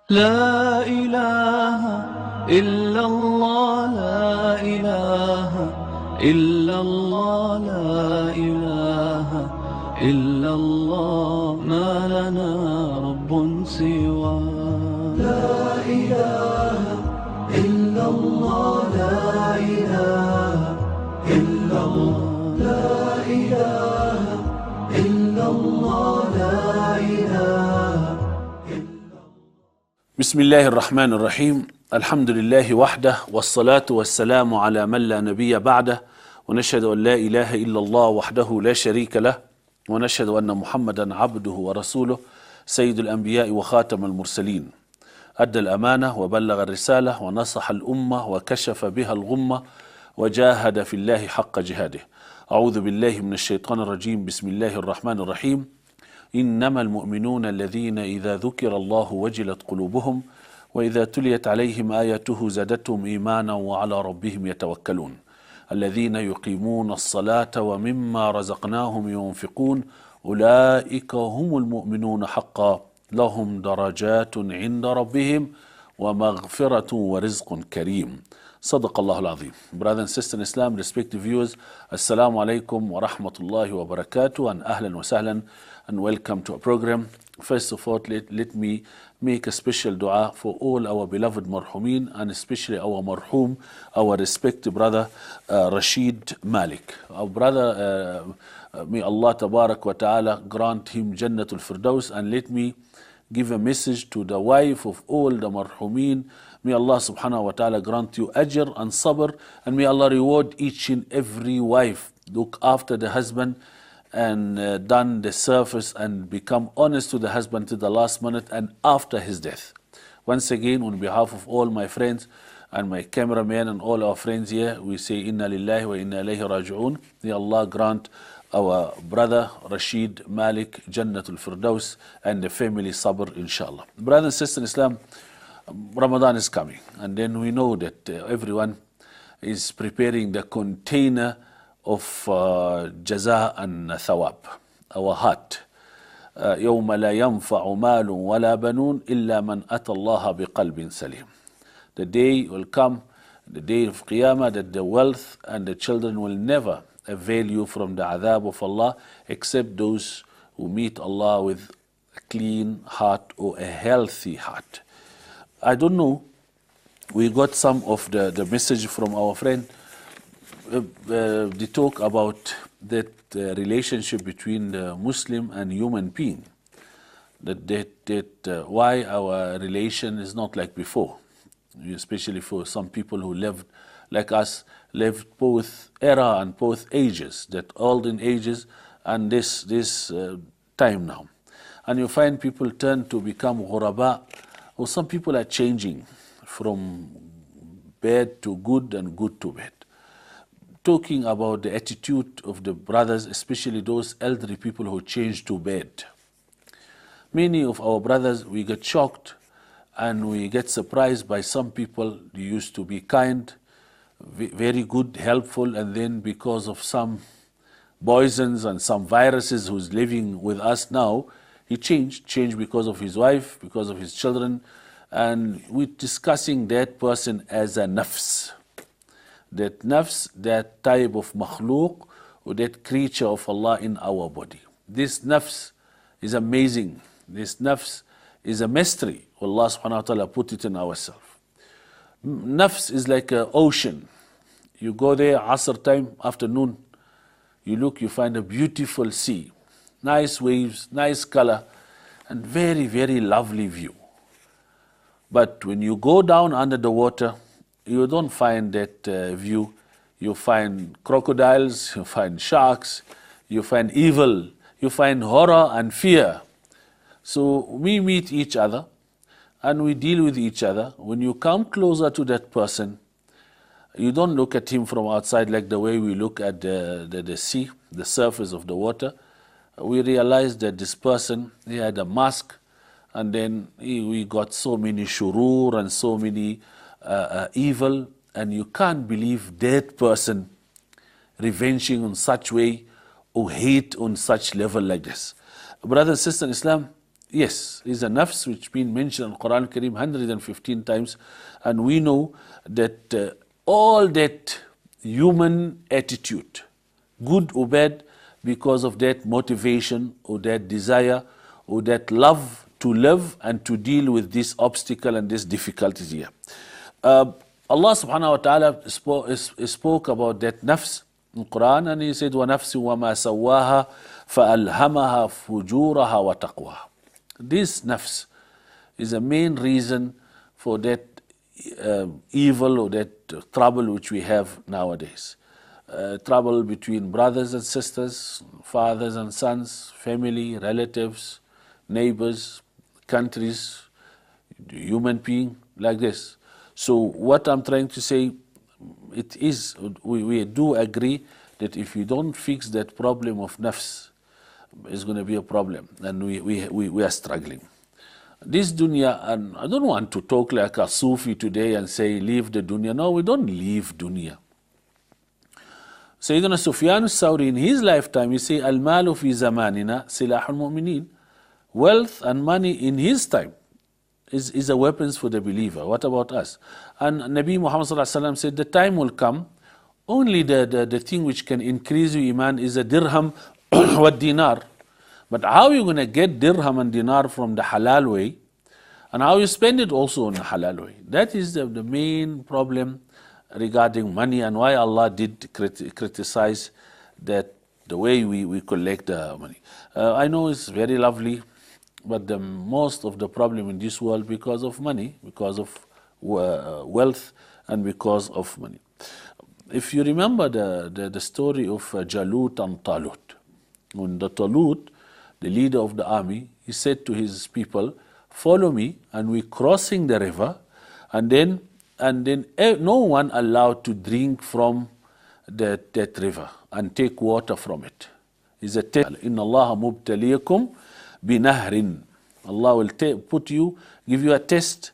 لا إله إلا الله لا إله إلا الله لا إله إلا الله ما لنا رب سوى لا إله إلا الله لا إله إلا الله لا إله إلا الله لا إله. بسم الله الرحمن الرحيم. الحمد لله وحده والصلاة والسلام على من لا نبي بعده، ونشهد أن لا إله إلا الله وحده لا شريك له، ونشهد أن محمدا عبده ورسوله سيد الأنبياء وخاتم المرسلين، أدى الأمانة وبلغ الرسالة ونصح الأمة وكشف بها الغمة وجاهد في الله حق جهاده. أعوذ بالله من الشيطان الرجيم. بسم الله الرحمن الرحيم. إنما المؤمنون الذين إذا ذكر الله وجلت قلوبهم وإذا تليت عليهم آياته زادتهم إيمانا وعلى ربهم يتوكلون الذين يقيمون الصلاة ومما رزقناهم ينفقون أولئك هم المؤمنون حقا لهم درجات عند ربهم ومغفرة ورزق كريم. صدق الله العظيم. Brothers and sisters in Islam, respected viewers, Assalamu alaikum wa rahmatullahi wa barakatuh, and ahlan wa sahlan, and welcome to our program. First of all, let me make a special dua for all our beloved marhumin, and especially our marhum, our respected brother Rashid Malik. Our brother, may Allah tabarak wa ta'ala grant him Jannatul Firdaus, and let me give a message to the wife of all the marhumin. May Allah subhanahu wa ta'ala grant you ajr and sabr, and may Allah reward each and every wife look after the husband and done the service and become honest to the husband to the last minute and after his death. Once again, on behalf of all my friends and my cameraman and all our friends here, we say inna lillahi wa inna ilayhi raji'un. May Allah grant our brother Rashid Malik Jannatul Firdaus and the family sabr, inshallah. Brothers and sisters in Islam, Ramadan is coming, and then we know that everyone is preparing the container of jaza and thawab, our heart. يوم لا ينفع مال ولا بنون إلا من أتى الله بقلب سليم. The day will come, the day of Qiyamah, that the wealth and the children will never avail you from the adhab of Allah, except those who meet Allah with a clean heart or a healthy heart. I don't know, we got some of the message from our friend. They talk about that relationship between the Muslim and human being, that why our relation is not like before, especially for some people who lived like us, lived both era and both ages, that olden ages and this time now. And you find people turn to become ghuraba, or some people are changing from bad to good and good to bad. Talking about the attitude of the brothers, especially those elderly people who change to bad. Many of our brothers, we get shocked and we get surprised by some people who used to be kind, very good, helpful, and then because of some poisons and some viruses who's living with us now, he changed because of his wife, because of his children, and we're discussing that person as a nafs. That nafs, that type of makhluk, or that creature of Allah in our body. This nafs is amazing. This nafs is a mystery. Allah subhanahu wa ta'ala put it in ourselves. Nafs is like an ocean. You go there, Asr time, afternoon, you look, you find a beautiful sea. Nice waves, nice color, and very, very lovely view. But when you go down under the water, you don't find that view. You find crocodiles, you find sharks, you find evil, you find horror and fear. So we meet each other and we deal with each other. When you come closer to that person, you don't look at him from outside like the way we look at the sea, the surface of the water. We realize that this person, he had a mask, and then we got so many shurur and so many evil, and you can't believe that person revenging in such way or hate on such level like this. Brothers and sisters in Islam, Yes, is a nafs which been mentioned in Quran Kareem 115 times, and we know that all that human attitude, good or bad, because of that motivation or that desire or that love to live and to deal with this obstacle and this difficulties here. Allah subhanahu wa ta'ala spoke about that nafs in Quran, and He said, وَنَفْسٍ وَمَا سَوَّاهَا فَأَلْهَمَهَا فُجُورَهَا وَتَقْوَاهَا. This nafs is the main reason for that evil or that trouble which we have nowadays. Trouble between brothers and sisters, fathers and sons, family, relatives, neighbors, countries, human being, like this. So what I'm trying to say, it is, we do agree that if you don't fix that problem of nafs, it's going to be a problem, and we are struggling. This dunya, and I don't want to talk like a Sufi today and say leave the dunya. No, we don't leave dunya. Sayyidina Sufyan al-Sawri in his lifetime, he say, Al-malu fi zamanina silahul mu'minin. Wealth and money in his time is a weapons for the believer. What about us? And Nabi Muhammad sallallahu alaihi wasallam said, the time will come, only the thing which can increase your iman is a dirham wa dinar. But how are you going to get dirham and dinar from the halal way, and how you spend it also in a halal way? That is the main problem regarding money, and why Allah did criticize that the way we collect the money. I know it's very lovely, but the most of the problem in this world because of money, because of wealth, and because of money. If you remember the story of Jalut and Talut, when the Talut, the leader of the army, he said to his people, follow me, and we're crossing the river, and then no one allowed to drink from that river and take water from it. It's a test. Inna Allah mubtaliyakum binahrin. Allah will give you a test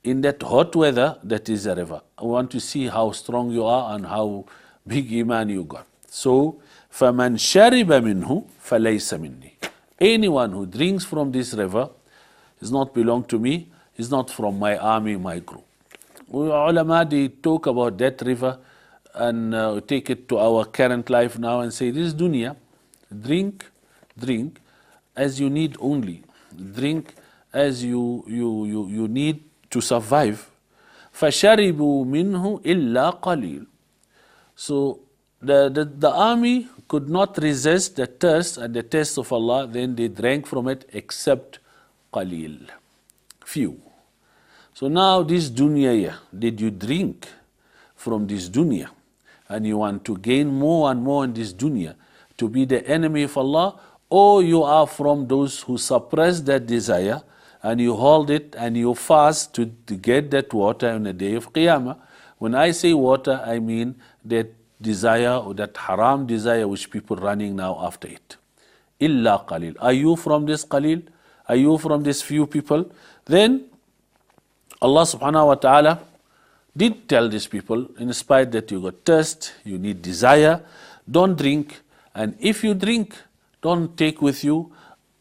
in that hot weather that is a river. I want to see how strong you are and how big iman you got. So, فَمَنْ شَرِبَ مِنْهُ فَلَيْسَ مِنِّي. Anyone who drinks from this river is not belong to me, is not from my army, my group. Ulama, they talk about that river and take it to our current life now and say, this is dunya. Drink as you need only. Drink as you need to survive. فَشَرِبُوا مِنْهُ إِلَّا قَلِيلٌ. So the army could not resist the thirst and the test of Allah, then they drank from it except qalil, few. So now this dunya, did you drink from this dunya and you want to gain more and more in this dunya to be the enemy of Allah, or you are from those who suppress that desire and you hold it and you fast to get that water on the day of Qiyamah. When I say water, I mean that desire or that haram desire which people running now after it. Illa qalil. Are you from this qalil? Are you from this few people? Then Allah subhanahu wa ta'ala did tell these people, in spite that you got thirst, you need desire, don't drink. And if you drink, don't take with you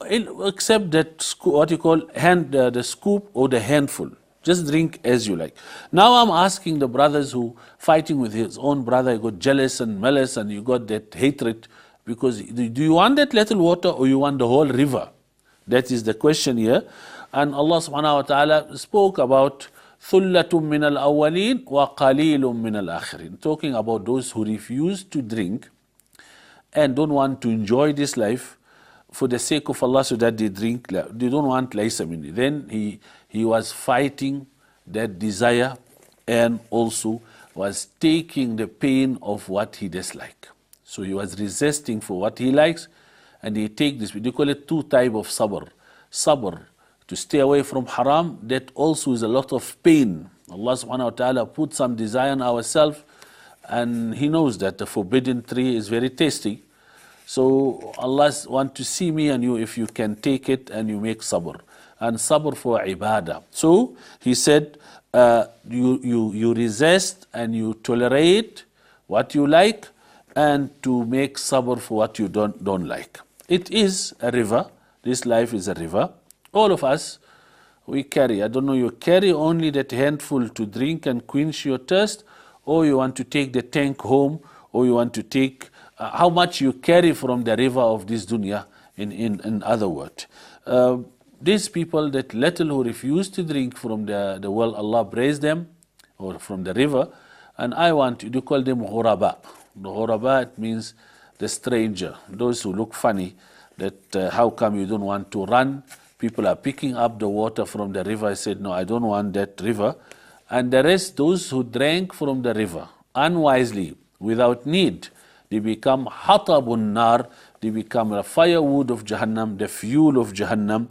except that what you call the scoop or the handful. Just drink as you like. Now I'm asking the brothers who fighting with his own brother, you got jealous and malice and you got that hatred, because do you want that little water or you want the whole river? That is the question here. And Allah subhanahu wa ta'ala spoke about ثُلَّةٌ مِّنَ الْأَوَّلِينَ وَقَلِيلٌ مِّنَ الْآخِرِينَ, talking about those who refuse to drink and don't want to enjoy this life for the sake of Allah, so that they drink, they don't want laysa minni. Then he was fighting that desire and also was taking the pain of what he disliked. So he was resisting for what he likes, and he take this, they call it two type of sabr. Sabr, to stay away from haram, that also is a lot of pain. Allah subhanahu wa ta'ala put some desire in ourselves, and He knows that the forbidden tree is very tasty. So Allah wants to see me and you if you can take it and you make sabr. And sabr for ibadah. So He said, you resist and you tolerate what you like, and to make sabr for what you don't like. It is a river. This life is a river. All of us, we carry. I don't know, you carry only that handful to drink and quench your thirst, or you want to take the tank home, or you want to take how much you carry from the river of this dunya, in other words. These people, that little who refuse to drink from the well, Allah praise them, or from the river, and I want to call them ghuraba. The ghuraba, it means the stranger, those who look funny, that how come you don't want to run? People are picking up the water from the river. I said, no, I don't want that river. And the rest, those who drank from the river unwisely, without need, they become hatabun nar, they become the firewood of Jahannam, the fuel of Jahannam,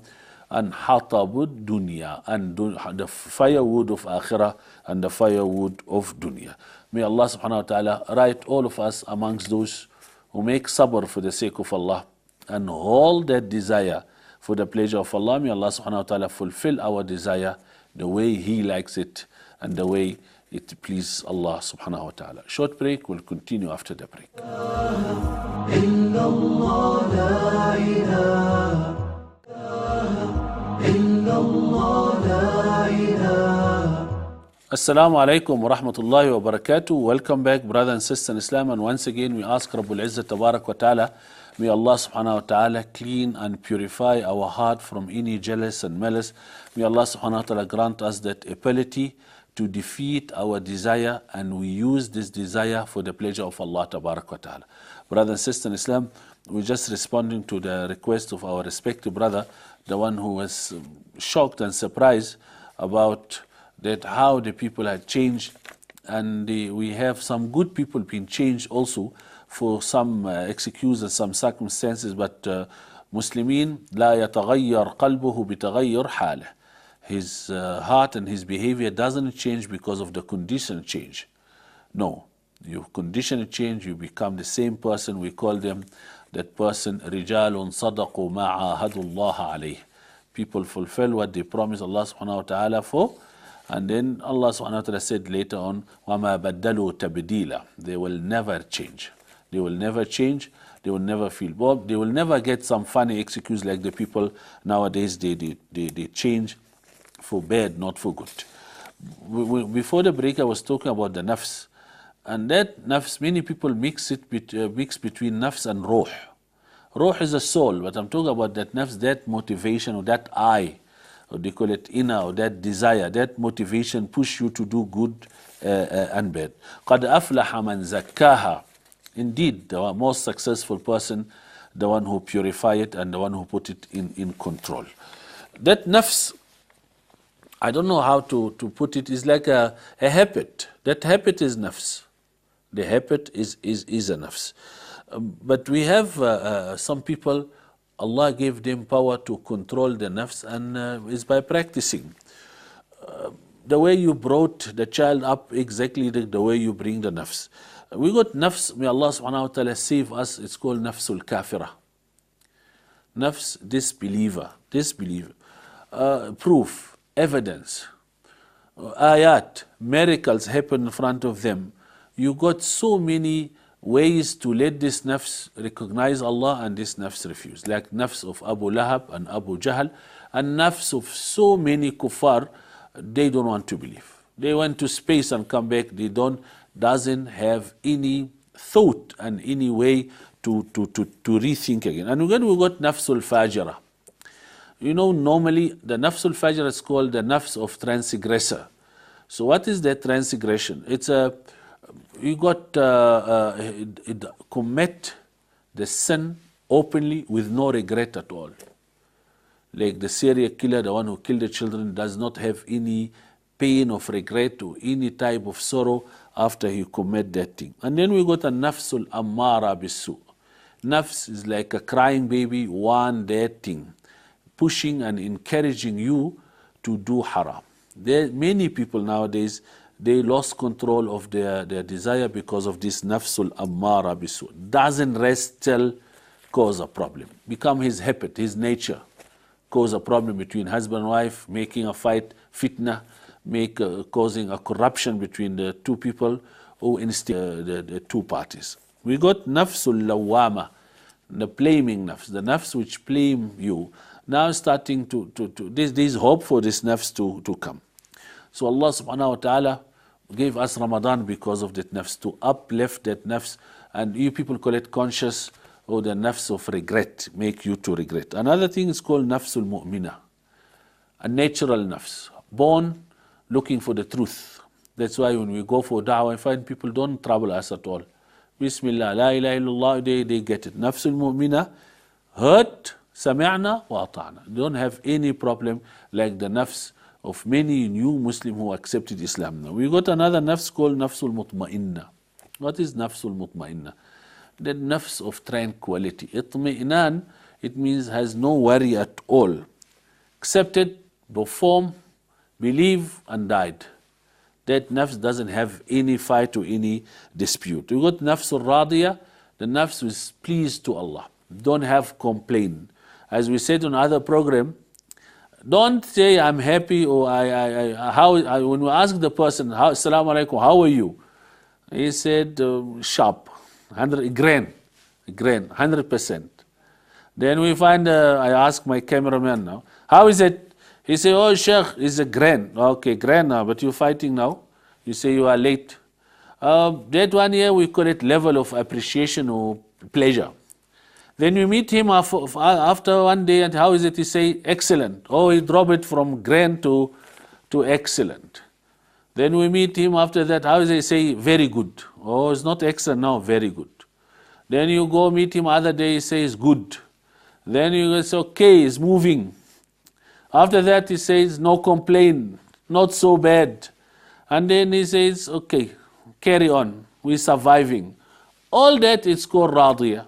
and hatabud dunya, and the firewood of akhirah, and the firewood of dunya. May Allah subhanahu wa ta'ala write all of us amongst those who make sabr for the sake of Allah, and hold that desire for the pleasure of Allah. May Allah subhanahu wa ta'ala fulfill our desire the way He likes it, and the way it pleases Allah subhanahu wa ta'ala. Short break, we'll continue after the break. Assalamu alaikum wa rahmatullahi wa barakatuh. Welcome back, brother and sister in Islam, and once again we ask Rabbul Izzat Tabarak wa Ta'ala, may Allah subhanahu wa ta'ala clean and purify our heart from any jealous and malice. May Allah subhanahu wa ta'ala grant us that ability to defeat our desire, and we use this desire for the pleasure of Allah Tabarak wa Ta'ala. Brother and sister in Islam, we're just responding to the request of our respected brother, the one who was shocked and surprised about that how the people had changed, and we have some good people being changed also for some excuse and some circumstances, but Muslimin لا يتغير قلبه بتغير حاله. His heart and his behavior doesn't change because of the condition change. No, your condition change, you become the same person. We call them, that person, رجال صدقوا ما عاهدوا الله عليه. People fulfill what they promise Allah subhanahu wa ta'ala for. And then Allah subhanahu wa ta'ala said later on, وَمَا بَدَّلُوا تَبْدِيلًا. They will never change. They will never change. They will never feel bored. They will never get some funny excuse like the people nowadays. They change for bad, not for good. Before the break, I was talking about the nafs. And that nafs, many people mix between nafs and ruh. Ruh is a soul, but I'm talking about that nafs, that motivation, or that eye, or they call it inner, or that desire, that motivation push you to do good and bad. قَدْ أَفْلَحَ مَنْ زَكَّاهَا. Indeed, the most successful person, the one who purify it and the one who put it in control. That nafs, I don't know how to put it, is like a habit. That habit is nafs. The habit is a nafs. But we have some people, Allah gave them power to control the nafs, and is by practicing. The way you brought the child up, exactly the way you bring the nafs. We got nafs, may Allah subhanahu wa ta'ala save us, it's called nafsul kafira. Nafs, disbeliever. Proof, evidence, ayat, miracles happen in front of them. You got so many ways to let this nafs recognize Allah, and this nafs refuse. Like nafs of Abu Lahab and Abu Jahl, and nafs of so many kuffar, they don't want to believe. They went to space and come back. They doesn't have any thought and any way to rethink again. And again we got nafsul fajira. You know, normally the nafsul fajira is called the nafs of transgressor. So what is that transgression? It's you got commit the sin openly with no regret at all. Like the serial killer, the one who killed the children, does not have any pain of regret or any type of sorrow after he commit that thing. And then we got a nafsul ammara bisu. Nafs is like a crying baby, want that thing, pushing and encouraging you to do haram. There many people nowadays, they lost control of their desire because of this nafsul ammara bisu. Doesn't rest till cause a problem. Become his habit, his nature. Cause a problem between husband and wife, making a fight, fitna, causing a corruption between the two people, or instead the two parties. We got nafsul lawama, the blaming nafs, the nafs which blame you. now starting there's hope for this nafs to come. So Allah subhanahu wa ta'ala gave us Ramadan because of that nafs, to uplift that nafs, and you people call it conscious, or the nafs of regret, make you to regret. Another thing is called nafsul mu'mina, a natural nafs, born looking for the truth. That's why when we go for da'wah, I find people don't trouble us at all. Bismillah, la ilaha illallah, they get it. Nafsul mu'mina, heard, sami'na wa ata'na. They don't have any problem like the nafs of many new Muslims who accepted Islam now. We got another nafs called nafsul mutma'inna. What is nafsul mutma'inna? The nafs of tranquility. Itmi'nan, it means has no worry at all. Accepted, perform, believe and died. That nafs doesn't have any fight or any dispute. We got nafsul radiyah, the nafs is pleased to Allah. Don't have complaint. As we said on other program, don't say I'm happy or when we ask the person, Assalamu alaikum, how are you? He said, sharp, 100%. Then we find, I ask my cameraman now, how is it? He say, oh Sheikh, it's a grand. Okay, grand now, but you're fighting now. You say you are late. That one here, we call it level of appreciation or pleasure. Then we meet him after one day, and how is it? He say, excellent. Oh, he drop it from grand to excellent. Then we meet him after that, how is it? He say, very good. Oh, it's not excellent now, very good. Then you go meet him other day, he says, good. Then you say, okay, it's moving. After that, he says, no complaint, not so bad. And then he says, okay, carry on, we're surviving. All that is called radiyah.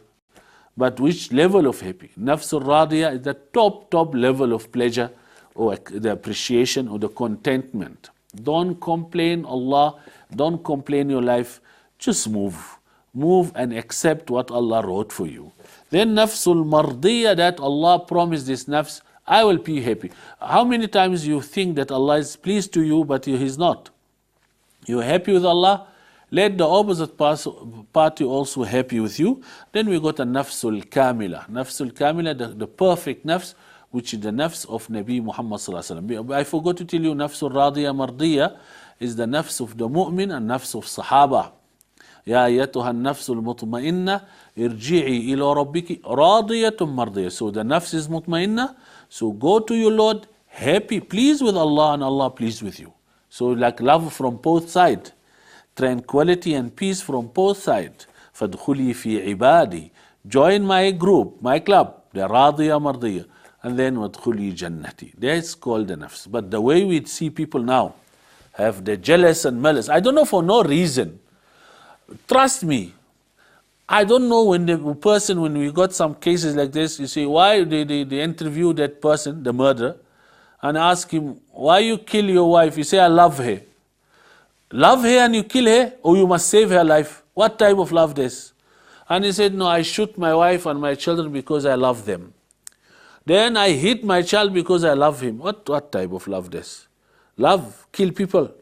But which level of happy? Nafsul radiyah is the top level of pleasure, or the appreciation or the contentment. Don't complain Allah, don't complain your life, just move. Move and accept what Allah wrote for you. Then nafsul mardiyah, that Allah promised this nafs, I will be happy. How many times you think that Allah is pleased to you, but He's not? You're happy with Allah, let the opposite party also happy with you. Then we got a nafsul kamila. Nafsul kamila, the perfect nafs, which is the nafs of Nabi Muhammad sallallahu alaihi wasallam. I forgot to tell you, nafsul radiyah mardiyah is the nafs of the mu'min and nafs of sahaba. Ya ayyatuha nafsul mutma'inna irji'i ila rabbiki radiyatun mardiyah. So the nafs is mutma'inna. So go to your Lord, happy, pleased with Allah, and Allah pleased with you. So like love from both sides, tranquility and peace from both sides. فَادْخُلِي فِي عِبَادِي, join my group, my club, the radiyah mardiyah. And then وَادْخُلِي جَنَّتِي. That's called the nafs. But the way we see people now, have the jealous and malice, I don't know, for no reason. Trust me, I don't know when when we got some cases like this, you say, why they interview that person, the murderer, and ask him, why you kill your wife? You say, I love her. Love her and you kill her, or you must save her life. What type of love this? And he said, no, I shoot my wife and my children because I love them. Then I hit my child because I love him. What type of love this? Love, kill people.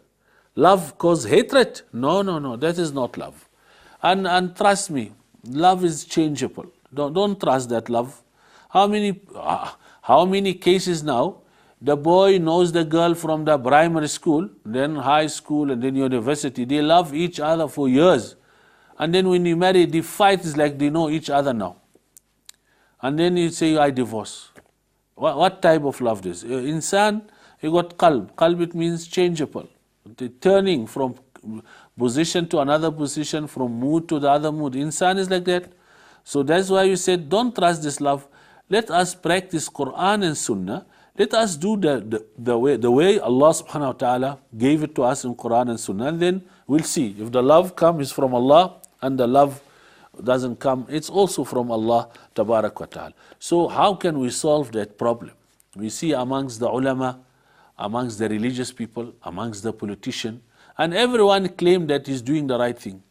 Love cause hatred? No, that is not love. And trust me, love is changeable. Don't trust that love. How many cases now? The boy knows the girl from the primary school, then high school, and then university. They love each other for years. And then when you marry, the fight is like they know each other now. And then you say, I divorce. What type of love this? Insan, you got qalb. Qalb, it means changeable. The turning from position to another position, from mood to the other mood. Insan is like that. So that's why you said, don't trust this love. Let us practice Quran and Sunnah. Let us do the way Allah subhanahu wa ta'ala gave it to us in Quran and Sunnah. And then we'll see. If the love comes from Allah and the love doesn't come, it's also from Allah tabarak wa ta'ala. So how can we solve that problem? We see amongst the ulama, amongst the religious people, amongst the politician, and everyone claim that he's doing the right thing.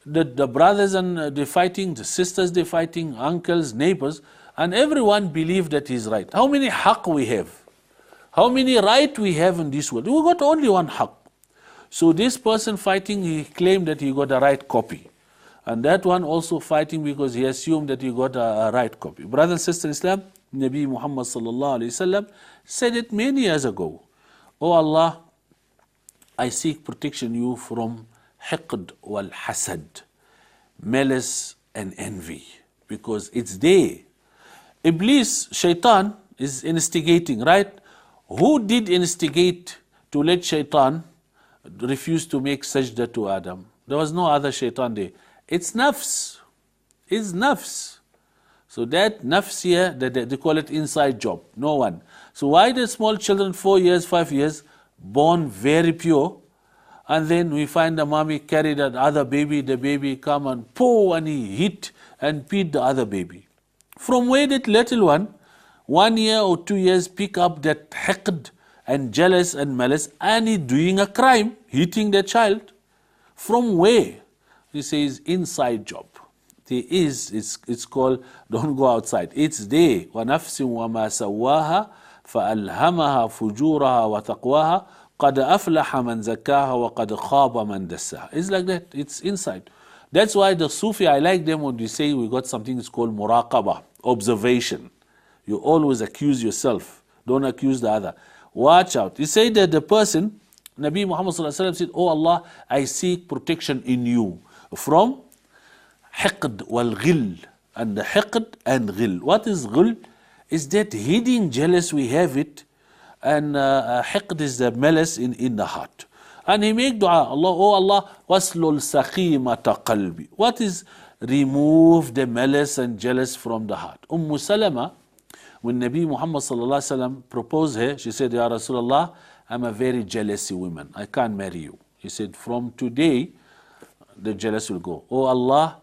The brothers and they're fighting, the sisters they're fighting, uncles, neighbors, and everyone believe that he's right. How many haqq we have? How many right we have in this world? We got only one haqq. So this person fighting, he claimed that he got a right copy. And that one also fighting because he assumed that he got a right copy. Brothers and sisters in Islam, Nabi Muhammad sallallahu alayhi wasallam said it many years ago. Oh Allah, I seek protection you from hiqd wal hasad, malice and envy, because it's there. Iblis, shaitan, is instigating, right? Who did instigate to let shaitan refuse to make sajda to Adam? There was no other shaitan there. It's nafs. It's nafs. So that nafs here, they call it inside job. No one. So why the small children, 4 years, 5 years, born very pure, and then we find the mommy carry that other baby, the baby come and poo, and he hit and beat the other baby. From where that little one, 1 year or 2 years, pick up that hiqd and jealous and malice, and he doing a crime, hitting the child. From where? He says inside job. There is, it's called, don't go outside. It's there. وَنَفْسٍ وَمَا سَوَّاهَا فَأَلْهَمَهَا فُجُورَهَا وَتَقْوَاهَا قَدْ أَفْلَحَ مَنْ زَكَّاهَا وَقَدْ خَابَ مَنْ دَسَّاهَا. It's like that. It's inside. That's why the Sufi, I like them when they say we got something that's called muraqabah, observation. You always accuse yourself. Don't accuse the other. Watch out. He said that the person, Nabi Muhammad said, oh Allah, I seek protection in you from hiqd wal ghil. And the hiqd and ghil. What is ghil? Is that hidden jealous, we have it. And hiqd is the malice in the heart. And he make dua, Allah, oh Allah, waslul saqimata qalbi. What is remove the malice and jealous from the heart? Salama, when Nabi Muhammad sallallahu alaihi wasallam proposed her, she said, Ya Rasulullah, I'm a very jealousy woman. I can't marry you. He said, from today, the jealous will go. Oh Allah,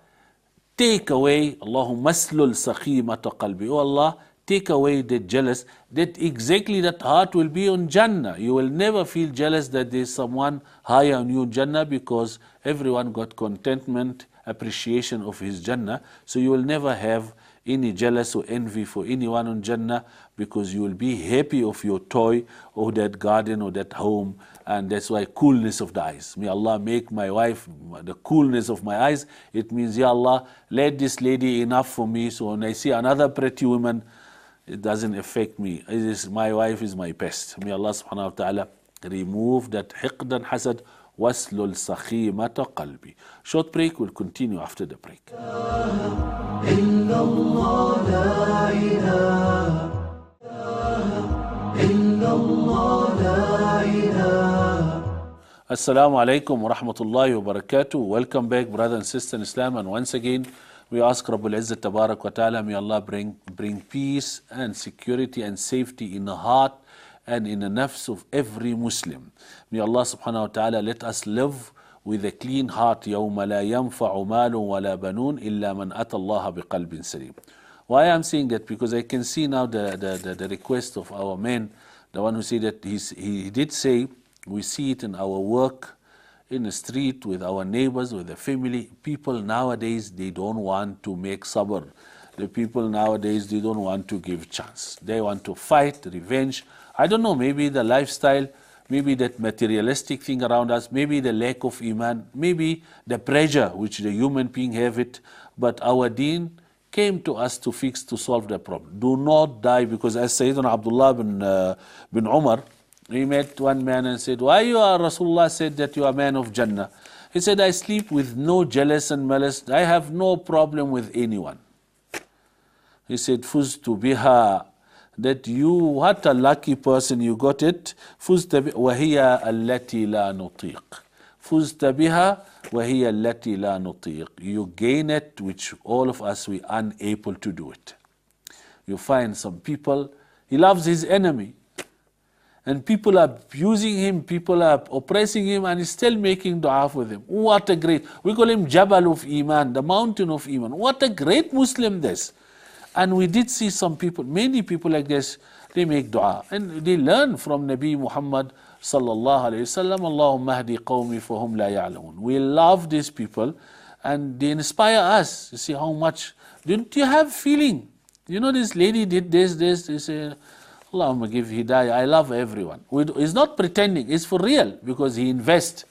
take away, Allahumma maslul saqimata qalbi. Oh Allah, take away the jealous, that exactly that heart will be on Jannah. You will never feel jealous that there's someone higher on you in Jannah, because everyone got contentment, appreciation of his Jannah. So you will never have any jealous or envy for anyone on Jannah, because you will be happy of your toy or that garden or that home. And that's why coolness of the eyes. May Allah make my wife the coolness of my eyes. It means, Ya Allah, let this lady enough for me. So when I see another pretty woman, it doesn't affect me. It is, my wife is my best. May Allah subhanahu wa ta'ala remove that hiqd and hasad. Waslul sakhimata qalbi. Short break, will continue after the break. Assalamu alaikum wa rahmatullahi wa barakatuh. Welcome back, brother and sister in Islam. And once again, we ask Rabbul Izzat Tabarak wa Ta'ala, may Allah bring peace and security and safety in the heart and in the nafs of every Muslim. May Allah subhanahu wa ta'ala let us live with a clean heart. يَوْمَ لَا يَنْفَعُ مَالٌ وَلَا بَنُونَ إِلَّا مَنْ أَتَى اللَّهَ بِقَلْبٍ سَلِيمٍ. Why I'm saying that? Because I can see now the request of our man, the one who said that he did say, we see it in our work, in the street, with our neighbors, with the family. People nowadays, they don't want to make sabr. The people nowadays, they don't want to give chance. They want to fight, revenge. I don't know, maybe the lifestyle, maybe that materialistic thing around us, maybe the lack of iman, maybe the pressure which the human being have it. But our deen came to us to fix, to solve the problem. Do not die, because as Sayyidina Abdullah bin Umar, he met one man and said, why you are, Rasulullah said that you are a man of Jannah. He said, I sleep with no jealous and malice. I have no problem with anyone. He said, Fuztu biha, that you, what a lucky person, you got it. Fuzta biha, wahiya allati la nutiq. Fuzta biha, wahiya allati la nutiq. You gain it, which all of us, we are unable to do it. You find some people, he loves his enemy. And people are abusing him, people are oppressing him, and he's still making dua for them. What a great, we call him Jabal of Iman, the mountain of Iman. What a great Muslim this. And we did see some people, many people like this, they make dua. And they learn from Nabi Muhammad sallallahu alayhi wasallam, Allahumma hadi qawmi fahum la ya'lamun. We love these people and they inspire us. You see how much, don't you have feeling? You know, this lady did this, they say, Allahumma give hidayah. I love everyone. He's not pretending, it's for real, because he invests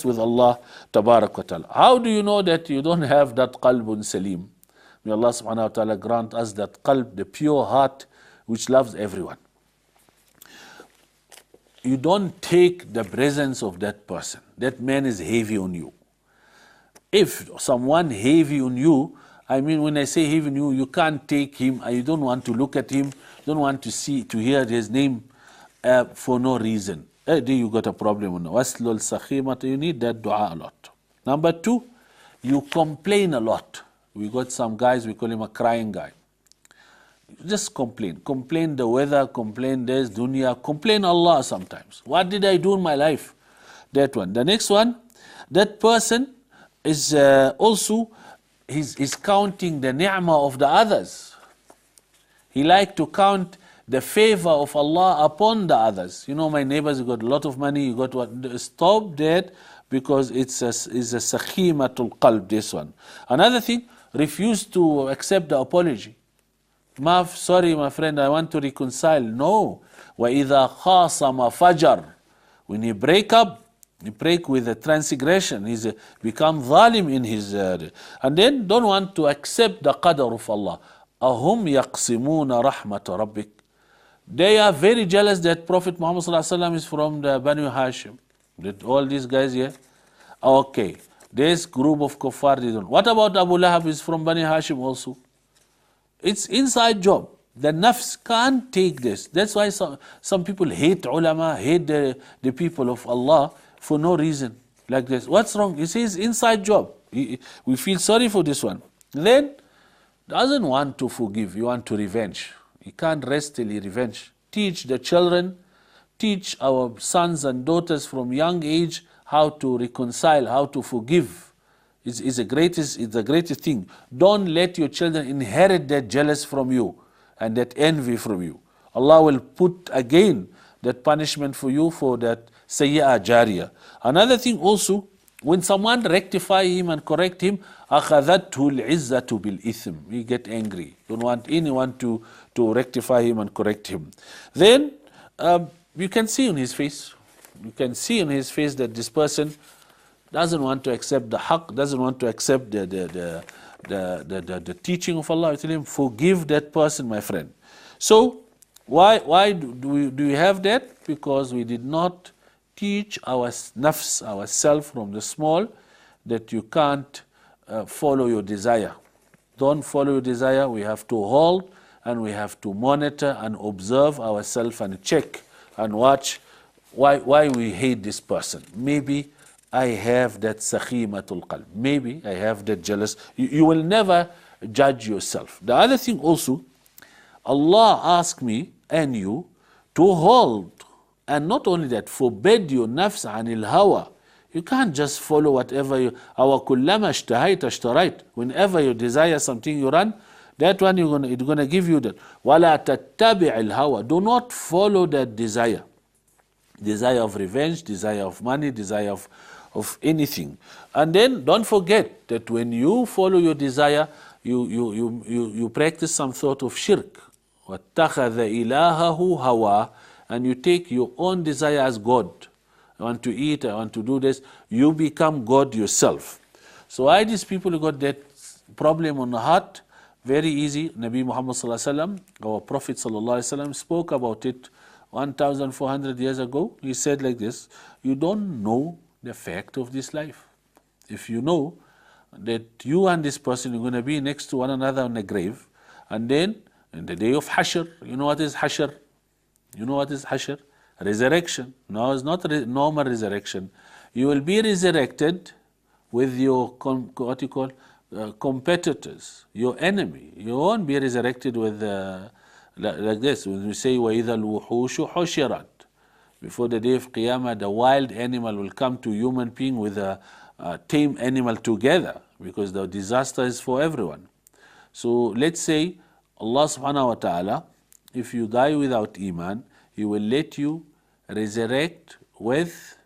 with Allah tabarak wa ta'ala. How do you know that you don't have that qalbun salim? May Allah subhanahu wa ta'ala grant us that qalb, the pure heart, which loves everyone. You don't take the presence of that person. That man is heavy on you. If someone heavy on you, I mean, when I say heavy on you, you can't take him, you don't want to look at him, you don't want to hear his name for no reason. Then you got a problem. Waslul sakhimata, you need that dua a lot. Number two, you complain a lot. We got some guys, we call him a crying guy. Just complain. Complain the weather, complain this, dunya, complain Allah sometimes. What did I do in my life? That one. The next one, that person is also, he's counting the ni'mah of the others. He like to count the favor of Allah upon the others. You know, my neighbors, you got a lot of money, you got what? Stop that, because it's a sakhimatul qalb, this one. Another thing, refuse to accept the apology. Sorry, my friend, I want to reconcile. No. وَإِذَا خَاصَمَ فَجَرْ. When he break up, he break with a transgression. He's become zalim in his... and then don't want to accept the qadr of Allah. أَهُمْ يَقْسِمُونَ رَحْمَةَ رَبِّكَ. They are very jealous that Prophet Muhammad ﷺ is from the Banu Hashim. That all these guys here? Okay. This group of kuffar, they don't. What about Abu Lahab is from Banu Hashim also? It's inside job. The nafs can't take this. That's why some people hate ulama, hate the people of Allah for no reason like this. What's wrong? He says inside job. We feel sorry for this one. Then doesn't want to forgive. You want to revenge. You can't rest till you revenge. Teach the children, teach our sons and daughters from young age how to reconcile, how to forgive. It's the greatest thing. Don't let your children inherit that jealous from you and that envy from you. Allah will put again that punishment for you for that sayyi'ah jariyah. Another thing also, when someone rectify him and correct him, أَخَذَتْهُ الْعِزَّةُ بِالْإِثْمِ. We get angry. Don't want anyone to rectify him and correct him. Then you can see on his face. You can see on his face that this person doesn't want to accept the haqq, doesn't want to accept the teaching of Allah. I tell him, forgive that person, my friend. So why do we have that? Because we did not teach our nafs, ourself from the small, that you can't follow your desire. Don't follow your desire. We have to hold and we have to monitor and observe ourselves and check and watch why we hate this person. Maybe I have that sakhimatul qalb. Maybe I have that jealous. You will never judge yourself. The other thing also, Allah asked me and you to hold, and not only that, forbid your nafs anil hawa. You can't just follow whatever you... Our kullama ishtahayt ashtarayt. Whenever you desire something, you run. That one it's gonna give you that. Wala tattabi' al hawa. Do not follow that desire. Desire of revenge, desire of money, desire of anything. And then don't forget that when you follow your desire, you practice some sort of shirk. وَاتَّخَذَ إِلَهَهُ هَوَى. And you take your own desire as God. I want to eat, I want to do this. You become God yourself. So why these people who got that problem on the heart? Very easy. Nabi Muhammad sallallahu alaihi wasallam, our Prophet sallallahu alaihi wasallam, spoke about it 1,400 years ago. He said like this: you don't know the fact of this life. If you know that you and this person are going to be next to one another on the grave, and then in the day of Hashr, you know what is Hashr? You know what is Hashr? Resurrection. No, it's not normal resurrection. You will be resurrected with your competitors, your enemy. You won't be resurrected with like this. When we say وَإِذَا الْوُحُوشُ حُشِرَتْ, before the day of Qiyamah, the wild animal will come to human being with a tame animal together, because the disaster is for everyone. So let's say Allah subhanahu wa ta'ala, if you die without Iman, He will let you resurrect with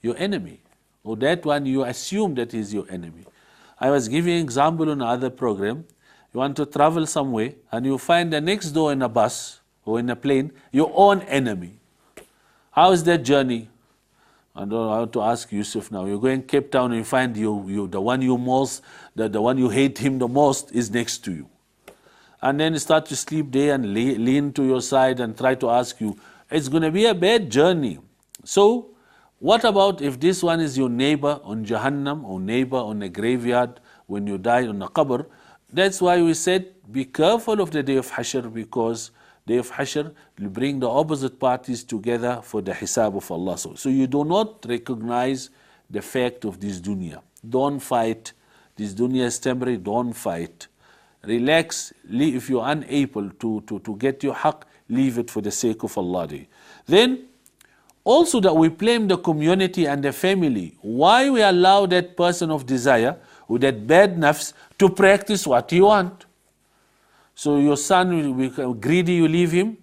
your enemy, or that one you assume that is your enemy. I was giving an example on another program. You want to travel somewhere and you find the next door in a bus or in a plane your own enemy. How is that journey? I want to ask Yusuf now. You're going Cape Town and you find the one you most, the one you hate him the most is next to you. And then you start to sleep there and lean to your side and try to ask you. It's going to be a bad journey. So, what about if this one is your neighbor on Jahannam or neighbor on a graveyard when you die on a qabr? That's why we said be careful of the day of Hashr, because day of Hashr will bring the opposite parties together for the hisab of Allah. So you do not recognize the fact of this dunya. Don't fight. This dunya is temporary. Don't fight. Relax. If you're unable to get your haqq, leave it for the sake of Allah. Then also that we blame the community and the family. Why we allow that person of desire with that bad nafs to practice what he want? So your son will be greedy, you leave him.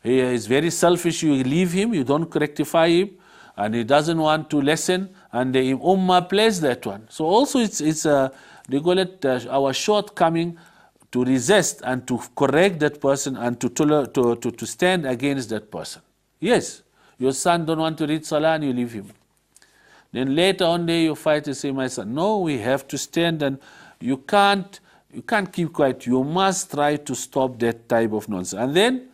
He is very selfish, you leave him, you don't rectify him, and he doesn't want to listen, and the ummah plays that one. So also it's they call it our shortcoming to resist and to correct that person and to stand against that person. Yes, your son don't want to read salah and you leave him. Then later on day you fight and say, my son, no, we have to stand, and you can't keep quiet. You must try to stop that type of nonsense. And then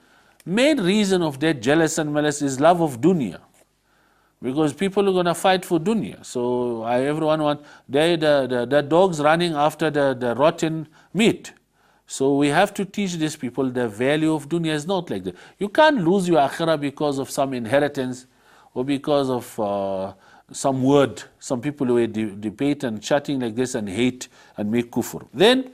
main reason of that jealous and malice is love of dunya. Because people are going to fight for dunya. So everyone wants, the dogs running after the rotten meat. So we have to teach these people the value of dunya is not like that. You can't lose your akhirah because of some inheritance or because of some word. Some people will debate and chatting like this and hate and make kufr. Then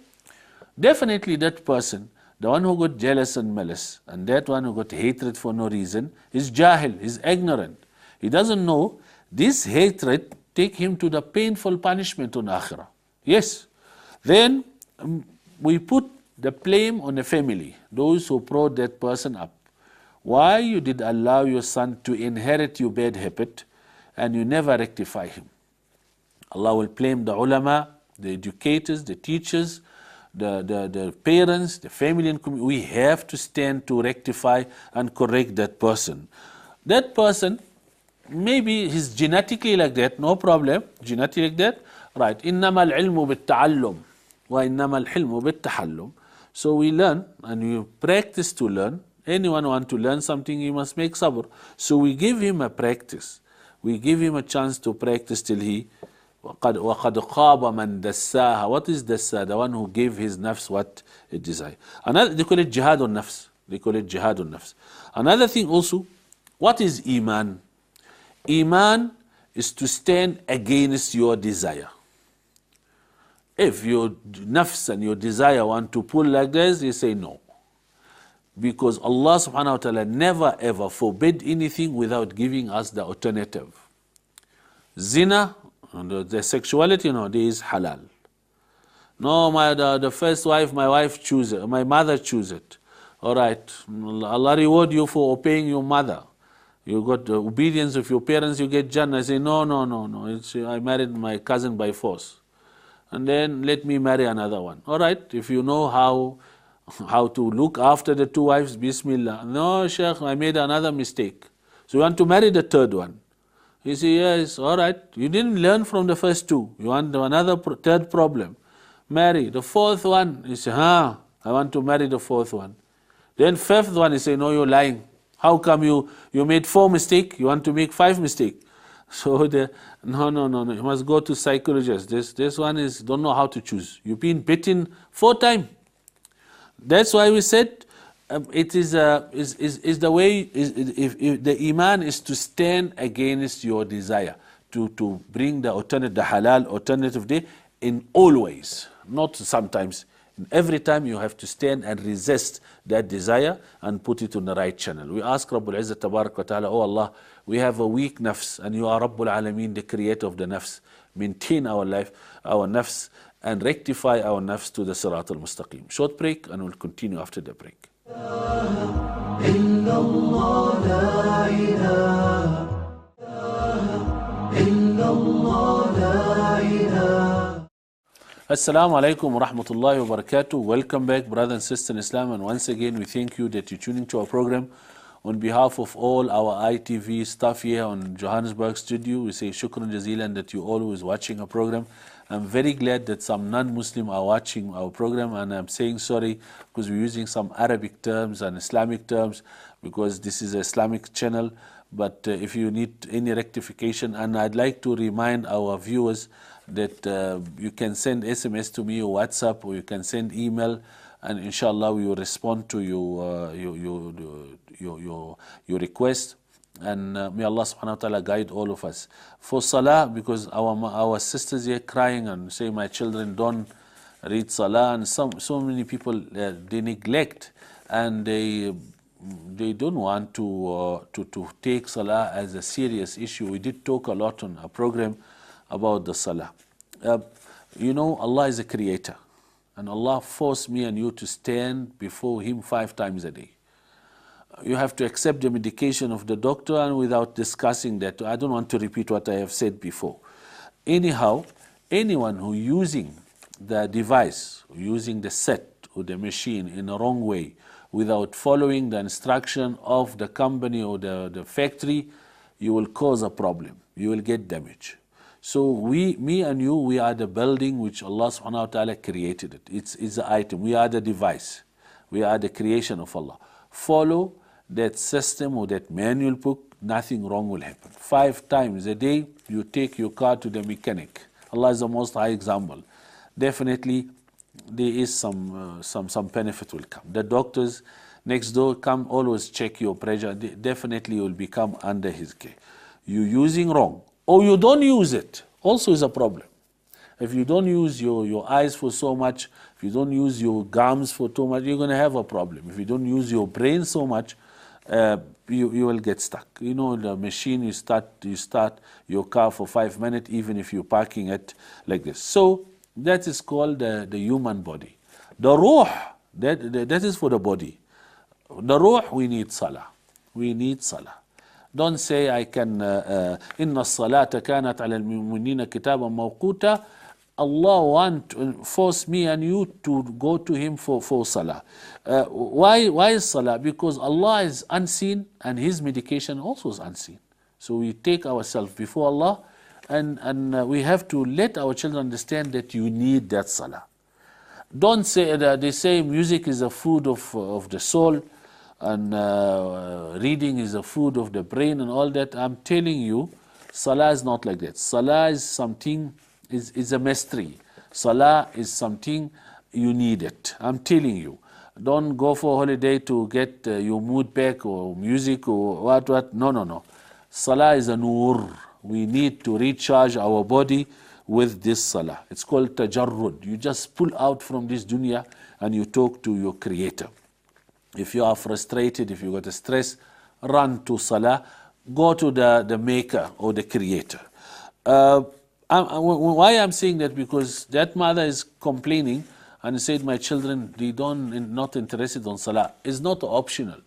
definitely that person, the one who got jealous and malice, and that one who got hatred for no reason, is jahil, is ignorant. He doesn't know this hatred take him to the painful punishment on akhirah. Yes. Then we put the blame on the family, those who brought that person up. Why you did allow your son to inherit your bad habit and you never rectify him? Allah will blame the ulama, the educators, the teachers, the parents, the family and community. We have to stand to rectify and correct that person. That person, maybe he's genetically like that, no problem, genetically like that, right. إِنَّمَا الْعِلْمُ بِالتَّعَلُّمِ وَإِنَّمَا الْحِلْمُ بِالتَّحَلُّمِ. So we learn and we practice to learn. Anyone want to learn something, he must make sabr. So we give him a practice. We give him a chance to practice till he وَقَدْ خَابَ مَنْ دَسَّاهَا. What is dassa? The one who gave his nafs what it desires. Another, they call it jihad on nafs. They call it jihad on nafs. Another thing also, what is iman? Iman is to stand against your desire. If your nafs and your desire want to pull like this, you say no. Because Allah subhanahu wa ta'ala never ever forbid anything without giving us the alternative. Zina, and the sexuality nowadays is halal. No, the first wife, my wife choose it, my mother choose it. All right, Allah reward you for obeying your mother. You got the obedience of your parents, you get Jannah. I say, no. I married my cousin by force. And then let me marry another one. All right, if you know how to look after the two wives, Bismillah. No, Sheikh, I made another mistake. So you want to marry the third one. You say, yes, all right. You didn't learn from the first two. You want another third problem. Marry. The fourth one, you say, I want to marry the fourth one. Then fifth one, you say, no, you're lying. How come you made 4 mistakes? You want to make 5 mistakes? So no. You must go to psychologist. This one don't know how to choose. You've been bitten 4 times. That's why we said it is the way. If the iman is to stand against your desire, to bring the alternative, the halal alternative day in all ways, not sometimes. Every time you have to stand and resist that desire and put it on the right channel. We ask Rabbul Izzat Tabarak wa Ta'ala, oh Allah, we have a weak nafs and you are Rabbul Alameen, the creator of the nafs. Maintain our life, our nafs, and rectify our nafs to the Sirat al-Mustaqim. Short break and we'll continue after the break. Assalamu alaikum wa rahmatullahi wa barakatuh. Welcome back, brothers and sisters in Islam, and once again we thank you that you're tuning to our program On behalf of all our ITV staff here on Johannesburg studio, we say shukran jazilan that you always watching our program. I'm very glad that some non-Muslim are watching our program, and I'm saying sorry because we're using some Arabic terms and Islamic terms because this is an Islamic channel. But if you need any rectification, and I'd like to remind our viewers that you can send SMS to me or WhatsApp, or you can send email, and inshallah we will respond to your request. And may Allah subhanahu wa ta'ala guide all of us. For salah, because our sisters here crying and say, my children don't read salah, and so many people they neglect, and they don't want to take salah as a serious issue. We did talk a lot on our program about the salah. You know, Allah is a creator, and Allah forced me and you to stand before Him 5 times a day. You have to accept the medication of the doctor, and without discussing that, I don't want to repeat what I have said before. Anyhow, anyone who using the device, using the set or the machine in a wrong way, without following the instruction of the company or the factory, you will cause a problem. You will get damage. So me and you, we are the building which Allah subhanahu wa ta'ala created it. It's the item. We are the device. We are the creation of Allah. Follow that system or that manual book, nothing wrong will happen. 5 times a day, you take your car to the mechanic. Allah is the most high example. Definitely, there is some benefit will come. The doctors next door come always check your pressure. Definitely, you will become under His care. You using wrong, or you don't use it, also is a problem. If you don't use your eyes for so much, if you don't use your gums for too much, you're going to have a problem. If you don't use your brain so much, you will get stuck. You know, the machine, you start your car for 5 minutes, even if you're parking it like this. So that is called the human body. The ruh, that is for the body. The ruh, we need salah. We need salah. Don't say I can, inna salata kanat ala al-mu'minina kitaban mawquta. Allah force me and you to go to Him for salah. Why is salah? Because Allah is unseen and His medication also is unseen. So we take ourselves before Allah, and we have to let our children understand that you need that salah. Don't say that they say music is a food of the soul, and reading is a food of the brain and all that. I'm telling you, salah is not like that. Salah is something, is a mystery. Salah is something you need it. I'm telling you. Don't go for a holiday to get your mood back or music or what. No. Salah is a nur. We need to recharge our body with this salah. It's called tajarrud. You just pull out from this dunya and you talk to your creator. If you are frustrated, if you got a stress, run to salah. Go to the maker or the creator. Why I'm saying that? Because that mother is complaining and said, my children, they not interested on salah. It's not optional.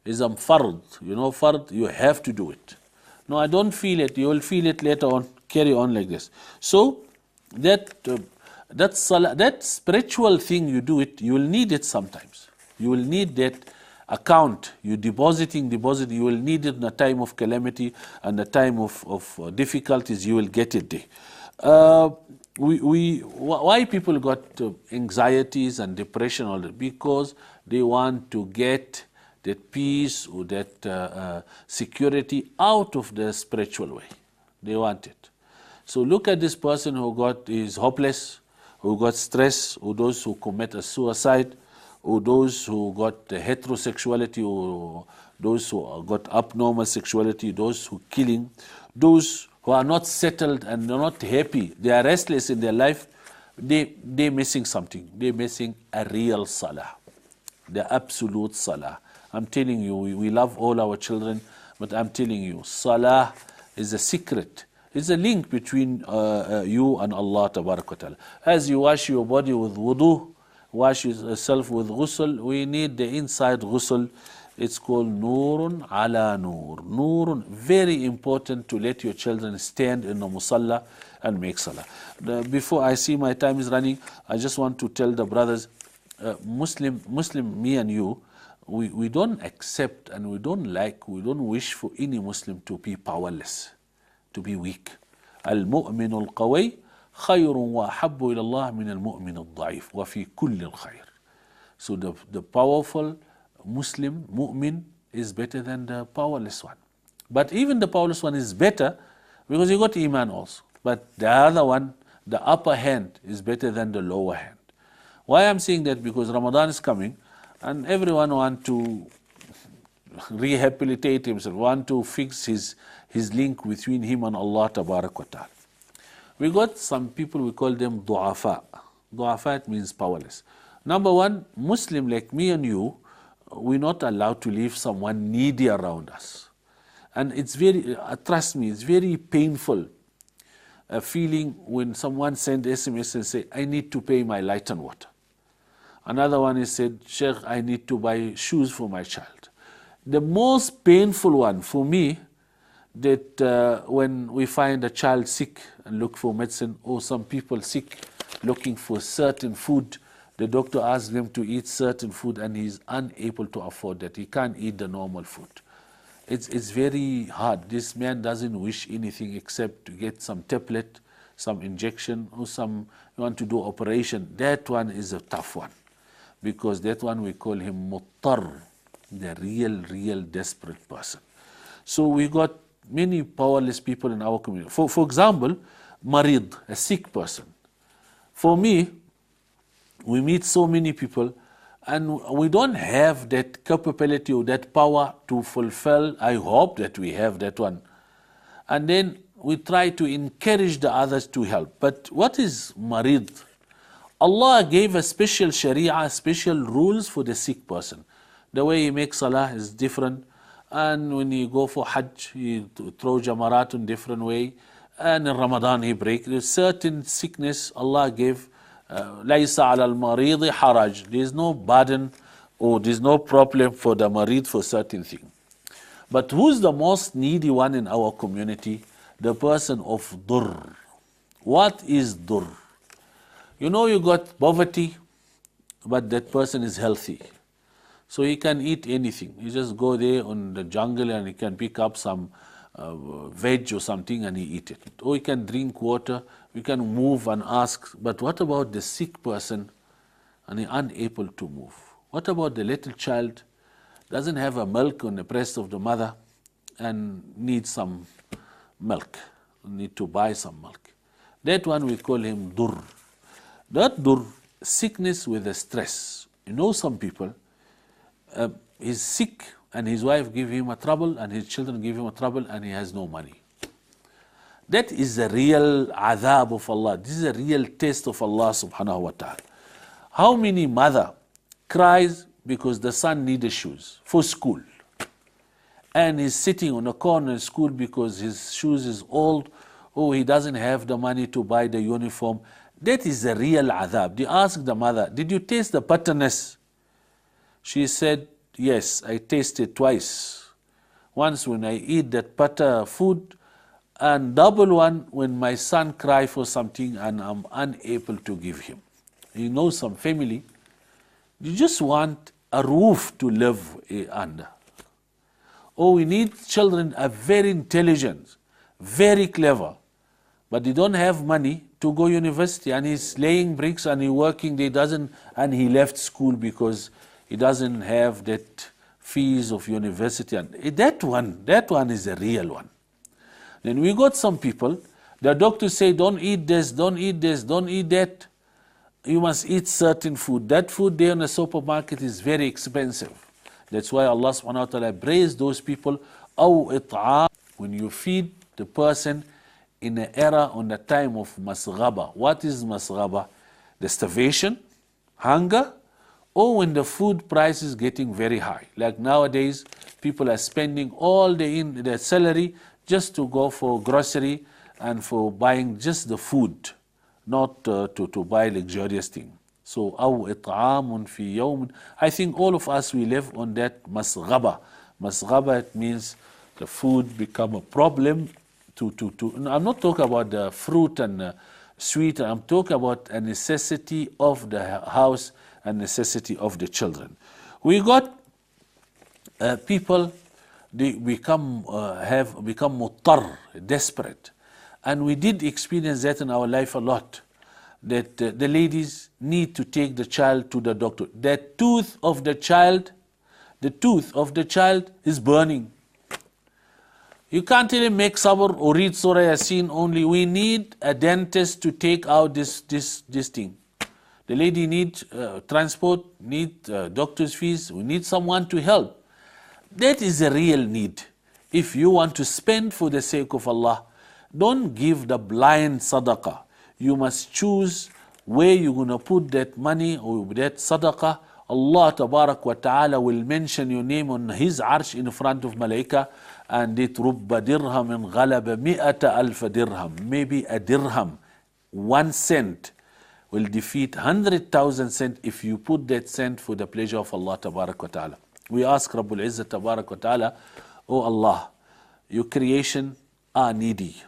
It's a fard. You know, fard, you have to do it. No, I don't feel it. You will feel it later on. Carry on like this. So that salah, that spiritual thing, you do it, you will need it sometimes. You will need that account. You deposit, you will need it in a time of calamity and a time of difficulties, you will get it there. Why people got anxieties and depression all that? Because they want to get that peace or that security out of the spiritual way. They want it. So look at this person who is hopeless, who got stress, or those who commit a suicide, or those who got heterosexuality, or those who got abnormal sexuality, those who killing, those who are not settled and they're not happy, they are restless in their life, they're missing something. They're missing a real salah, the absolute salah. I'm telling you, we love all our children, but I'm telling you, salah is a secret. It's a link between you and Allah Tabarak wa Ta'ala. As you wash your body with wudu, wash yourself with ghusl, we need the inside ghusl. It's called nurun ala nur. Nurun, very important to let your children stand in the musalla and make salah. Before I see my time is running, I just want to tell the brothers, Muslim, me and you, we don't accept and we don't wish for any Muslim to be powerless, to be weak. المؤمن القوي خير وأحب إلى الله من المؤمن الضعيف وفي كل الخير. So the powerful Muslim, mu'min, is better than the powerless one. But even the powerless one is better because he got iman also. But the other one, the upper hand, is better than the lower hand. Why I'm saying that? Because Ramadan is coming and everyone want to rehabilitate himself, want to fix his link between him and Allah Tabarak wa Ta'ala. We got some people, we call them du'afa. Du'afa means powerless. Number one, Muslim like me and you, we're not allowed to leave someone needy around us. And it's very, trust me, it's very painful a feeling when someone sends SMS and say, I need to pay my light and water. Another one is said, Sheikh, I need to buy shoes for my child. The most painful one for me, that when we find a child sick and look for medicine, or some people sick looking for certain food, the doctor asks them to eat certain food and he's unable to afford that. He can't eat the normal food. It's very hard. This man doesn't wish anything except to get some tablet, some injection, or you want to do operation. That one is a tough one, because that one we call him muttar, the real desperate person. So we got many powerless people in our community. For example, marid, a sick person. For me, we meet so many people and we don't have that capability or that power to fulfill. I hope that we have that one. And then we try to encourage the others to help. But what is marid? Allah gave a special sharia, special rules for the sick person. The way he makes salah is different. And when you go for Hajj, you throw jamarat in different way. And in Ramadan he breaks. There's certain sickness Allah gave. لَيْسَ عَلَى الْمَرِيضِ حَرَجٍ. There is no burden or there is no problem for the marid for certain thing. But who's the most needy one in our community? The person of dur. What is dur? You know, you got poverty, but that person is healthy. So he can eat anything. You just go there on the jungle and he can pick up some veg or something and he eat it. Or he can drink water, we can move and ask. But what about the sick person and he unable to move? What about the little child doesn't have a milk on the breast of the mother and needs some milk, need to buy some milk? That one we call him dur. That dur, sickness with a stress. You know, some people, he's sick and his wife give him a trouble and his children give him a trouble and he has no money. That is the real adhab of Allah. This is a real test of Allah subhanahu wa ta'ala. How many mother cries because the son needs shoes for school and he's sitting on a corner in school because his shoes is old or he doesn't have the money to buy the uniform? That is the real adhab. They asked the mother, did you taste the bitterness? She said, yes, I tasted twice. Once when I eat that butter food, and double one when my son cries for something and I'm unable to give him. You know, some family, you just want a roof to live under. Oh, we need children are very intelligent, very clever, but they don't have money to go university and he's laying bricks and he's working, and he left school because he doesn't have that fees of university. And that one is a real one. Then we got some people, the doctor say, don't eat this, don't eat this, don't eat that. You must eat certain food. That food there in the supermarket is very expensive. That's why Allah subhanahu wa ta'ala praised those people. أَوْ إِطْعَامٌ. When you feed the person in an era on the time of masghaba. What is masghaba? The starvation, hunger, or when the food price is getting very high. Like nowadays, people are spending all their salary just to go for grocery and for buying just the food, not to buy luxurious thing. So, أو إطعام في يوم. I think all of us, we live on that masghaba. Masghaba, it means the food become a problem I'm not talking about the fruit and sweet, I'm talking about a necessity of the house, and necessity of the children. We got people, they have become muttar, desperate. And we did experience that in our life a lot, that the ladies need to take the child to the doctor. The tooth of the child is burning. You can't really make sabr or read Surah Yasin only. We need a dentist to take out this thing. The lady needs transport, needs doctor's fees. We need someone to help. That is a real need. If you want to spend for the sake of Allah, don't give the blind sadaqah. You must choose where you're going to put that money or that sadaqah. Allah Tabarak wa Ta'ala will mention your name on His arsh in front of Malaika, and it rubba dirham ghalaba mi'ata alfa dirham. Maybe a dirham, 1 cent, will defeat 100,000 cents if you put that cent for the pleasure of Allah Tabarak wa Ta'ala. We ask Rabbul Izzat Tabarak wa Ta'ala, O Allah, your creation are needy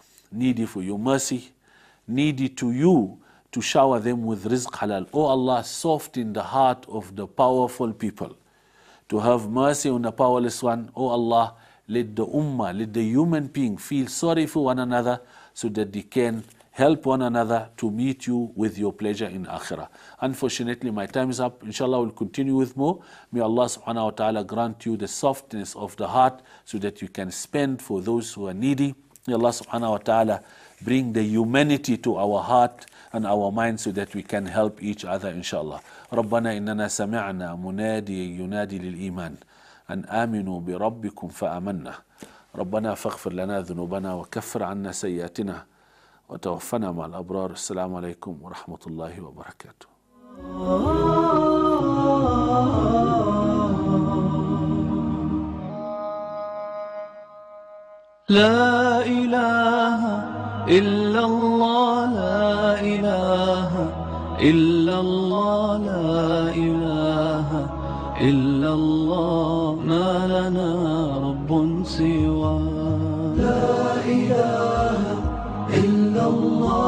for your mercy, needy to you to shower them with rizq halal. O Allah, soften the heart of the powerful people to have mercy on the powerless one. O Allah, let the ummah, let the human being feel sorry for one another so that they can help one another to meet you with your pleasure in akhirah. Unfortunately, my time is up. Inshallah, we'll continue with more. May Allah subhanahu wa ta'ala grant you the softness of the heart so that you can spend for those who are needy. May Allah subhanahu wa ta'ala bring the humanity to our heart and our mind so that we can help each other, inshallah. ربنا إننا سمعنا منادي ينادي للإيمان أن آمنوا بربكم فآمنا ربنا فاغفر لنا ذنوبنا وكفر عنا سيئاتنا وتوفنا مع الأبرار. السلام عليكم ورحمة الله وبركاته. لا إله إلا الله، لا إله إلا الله، لا إله إلا الله، ما لنا رب سواه. لا إله إلا الله.